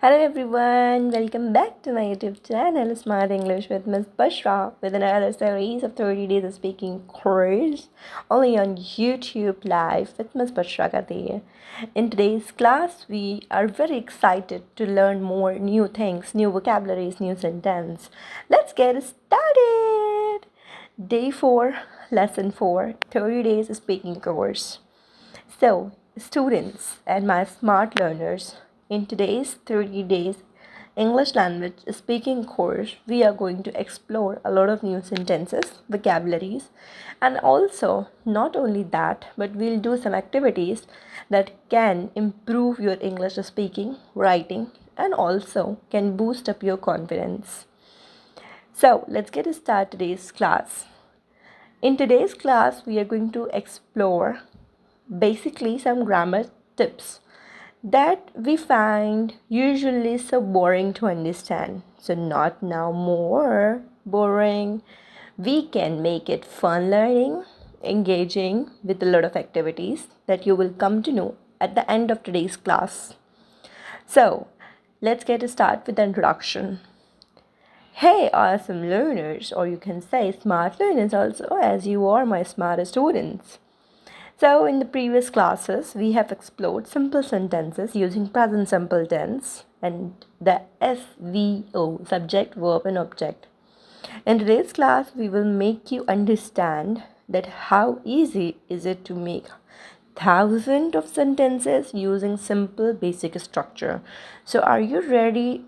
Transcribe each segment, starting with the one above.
Hello everyone, welcome back to my YouTube channel Smart English with Miss Bushra with another series of 30 days of speaking course only on YouTube live with Miss Bushra Kadir. In today's class, we are very excited to learn more new things, new vocabularies, new sentence. Let's get started. Day 4, Lesson 4, 30 days speaking course. So, students and my smart learners, in today's 30 days English language speaking course, we are going to explore a lot of new sentences, vocabularies, and also not only that, but we'll do some activities that can improve your English speaking, writing, and also can boost up your confidence. So, let's get started today's class. In today's class, we are going to explore basically some grammar tips that we find usually so boring to understand. So, not now more boring. We can make it fun learning, engaging with a lot of activities that you will come to know at the end of today's class. So, let's get a start with the introduction. Hey, awesome learners, or you can say smart learners also, as you are my smart students. So, in the previous classes, we have explored simple sentences using present simple tense and the SVO, subject, verb, and object. In today's class, we will make you understand that how easy is it to make thousands of sentences using simple basic structure. So, are you ready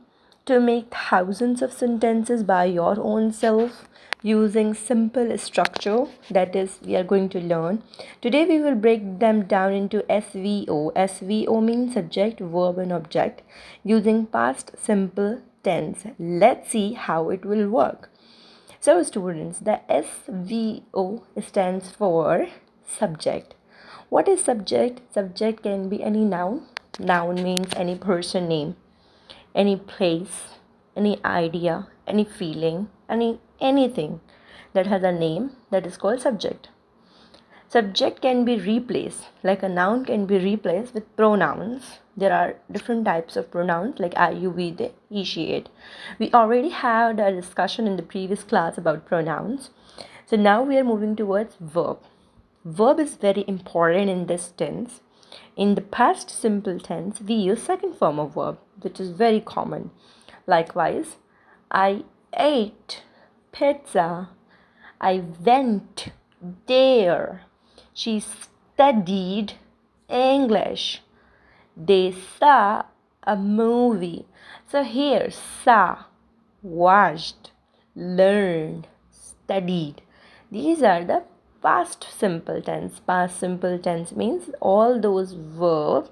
to make thousands of sentences by your own self using simple structure? That is, we are going to learn. Today we will break them down into SVO. SVO means subject, verb, and object using past simple tense. Let's see how it will work. So students, the SVO stands for subject. What is subject? Subject can be any noun. Noun means any person name, any place, any idea, any feeling, anything that has a name, that is called subject. Subject can be replaced, like a noun can be replaced with pronouns. There are different types of pronouns like I, you, we, they, he, she, it. We already had a discussion in the previous class about pronouns. So now we are moving towards verb. Verb is very important in this tense. In the past simple tense, we use second form of verb, which is very common. Likewise, I ate pizza. I went there. She studied English. They saw a movie. So here, saw, watched, learned, studied. These are the past simple tense. Past simple tense means all those verb,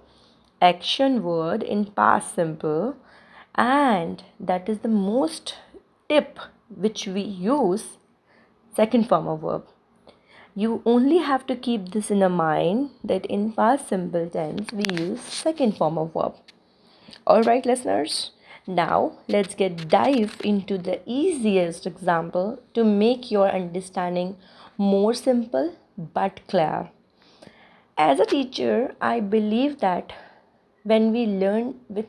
action word in past simple, and that is the most tip which we use, second form of verb. You only have to keep this in mind that in past simple tense we use second form of verb. Alright listeners, now let's get dive into the easiest example to make your understanding more simple but clear. As a teacher, I believe that when we learn with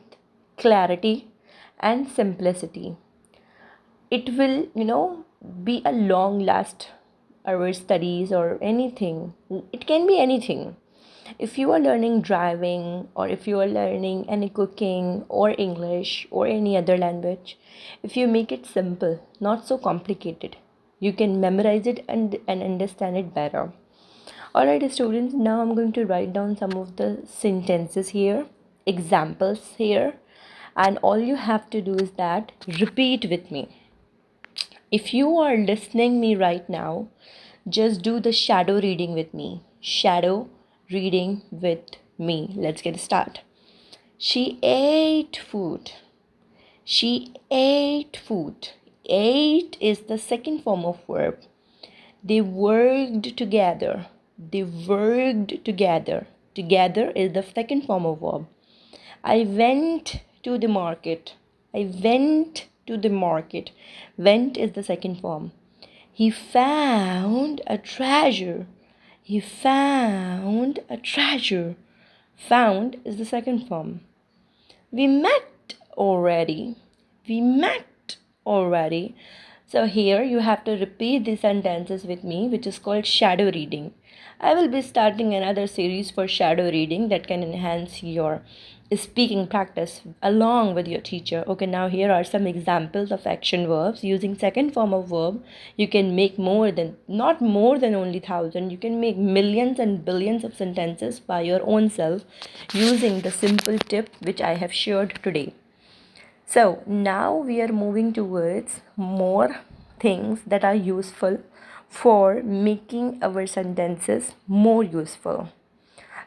clarity and simplicity, it will, be a long last our studies or anything. It can be anything. If you are learning driving, or if you are learning any cooking or English or any other language, if you make it simple, not so complicated, you can memorize it and understand it better. Alright students, now I'm going to write down some of the sentences here, examples here, and all you have to do is that repeat with me. If you are listening me right now, just do the shadow reading with me. Shadow reading with me. Let's get started. She ate food. She ate food. Ate is the second form of verb. They worked together. They worked together. Together is the second form of verb. I went to the market. I went to the market. Went is the second form. He found a treasure. He found a treasure. Found is the second form. We met already. We met already. So here you have to repeat these sentences with me, which is called shadow reading. I will be starting another series for shadow reading that can enhance your speaking practice along with your teacher. Okay, now here are some examples of action verbs. Using second form of verb, you can make not more than only 1,000, you can make millions and billions of sentences by your own self using the simple tip which I have shared today. So now we are moving towards more things that are useful for making our sentences more useful.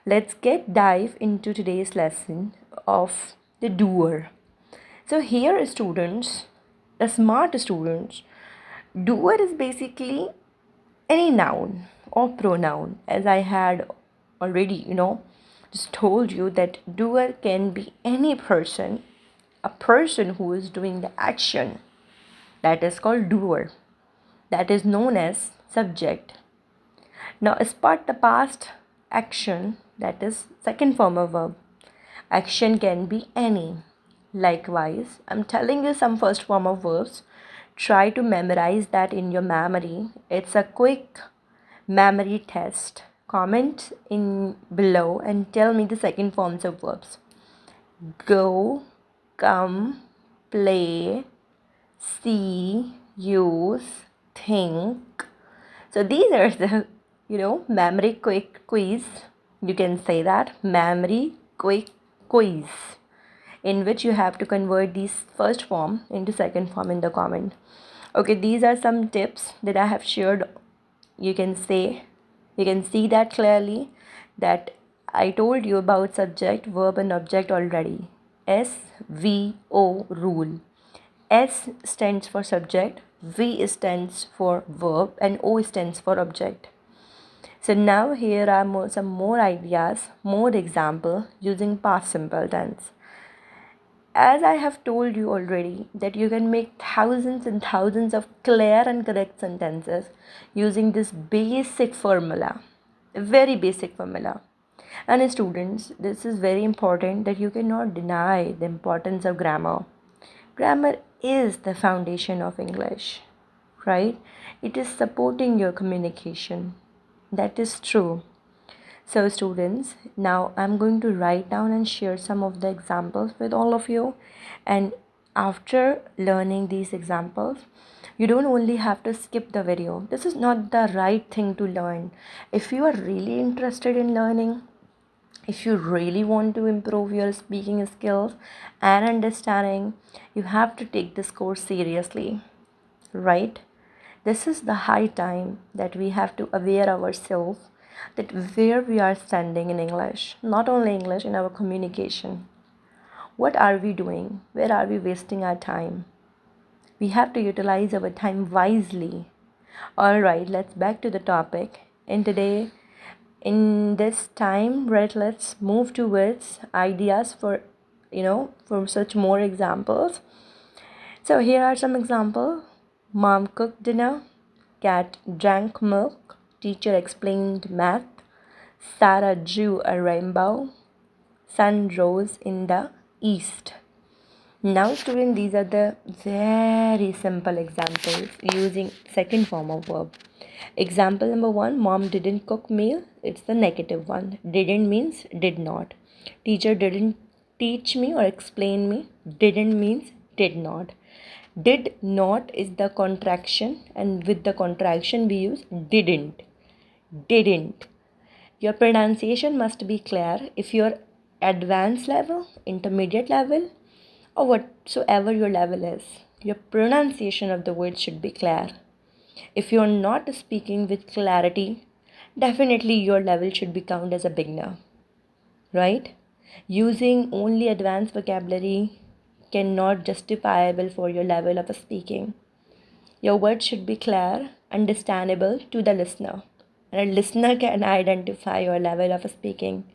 Let's get dive into today's lesson of the doer. So here students, the smart students, doer is basically any noun or pronoun, as I had already, just told you that doer can be any person, a person who is doing the action. That is called doer. That is known as subject. Now, as part the past action, that is second form of verb. Action can be any. Likewise, I'm telling you some first form of verbs. Try to memorize that in your memory. It's a quick memory test. Comment in below and tell me the second forms of verbs. Go, come, play, see, use, think. So these are the, memory quick quiz. You can say that memory quick quiz, in which you have to convert these first form into second form in the comment. Okay, these are some tips that I have shared. You can see that clearly that I told you about subject, verb, and object already. SVO rule. S stands for subject, V stands for verb, and O stands for object. So now here are some more ideas, more example using past simple tense. As I have told you already that you can make thousands and thousands of clear and correct sentences using this basic formula, a very basic formula. And students, this is very important that you cannot deny the importance of grammar. Grammar is the foundation of English, right? It is supporting your communication. That is true. So, students, now I'm going to write down and share some of the examples with all of you. And after learning these examples, you don't only have to skip the video. This is not the right thing to learn. If you are really interested in learning, if you really want to improve your speaking skills and understanding, you have to take this course seriously, right? This is the high time that we have to aware ourselves that where we are standing in English, not only English, in our communication. What are we doing? Where are we wasting our time? We have to utilize our time wisely. All right, let's back to the topic. And today, in this time, right, let's move towards ideas for such more examples. So here are some examples. Mom cooked dinner, cat drank milk, teacher explained math, Sarah drew a rainbow, sun rose in the east. Now, students, these are the very simple examples using second form of verb. Example number 1, mom didn't cook meal. It's the negative one. Didn't means did not. Teacher didn't teach me or explain me. Didn't means did not. Did not is the contraction, and with the contraction we use didn't. Didn't. Your pronunciation must be clear. If you're advanced level, intermediate level, or whatsoever your level is, your pronunciation of the words should be clear. If you're not speaking with clarity, definitely your level should be counted as a beginner, right? Using only advanced vocabulary cannot justifiable for your level of speaking. Your words should be clear, understandable to the listener, and a listener can identify your level of speaking.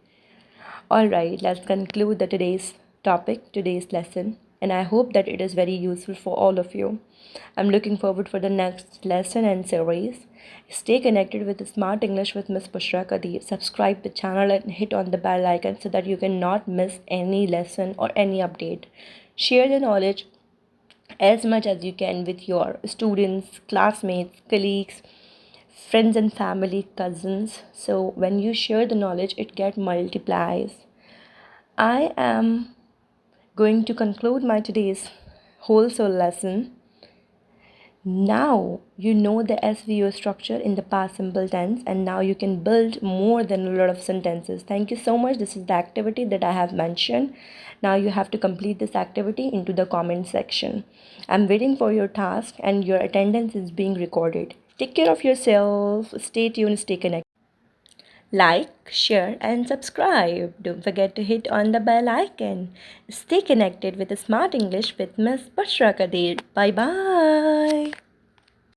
All right, let's conclude today's topic, today's lesson, and I hope that it is very useful for all of you. I'm looking forward for the next lesson and series. Stay connected with Smart English with Miss Bushra Kadir. Subscribe the channel and hit on the bell icon so that you cannot miss any lesson or any update. Share the knowledge as much as you can with your students, classmates, colleagues, friends and family, cousins. So when you share the knowledge, it get multiplies. I am going to conclude my today's whole soul lesson. Now you know the SVO structure in the past simple tense, and now you can build more than a lot of sentences. Thank you so much. This is the activity that I have mentioned. Now you have to complete this activity into the comment section. I'm waiting for your task, and your attendance is being recorded. Take care of yourself. Stay tuned, stay connected. Like, share, and subscribe. Don't forget to hit on the bell icon. Stay connected with the Smart English with Miss Bashra Kadir. Bye bye.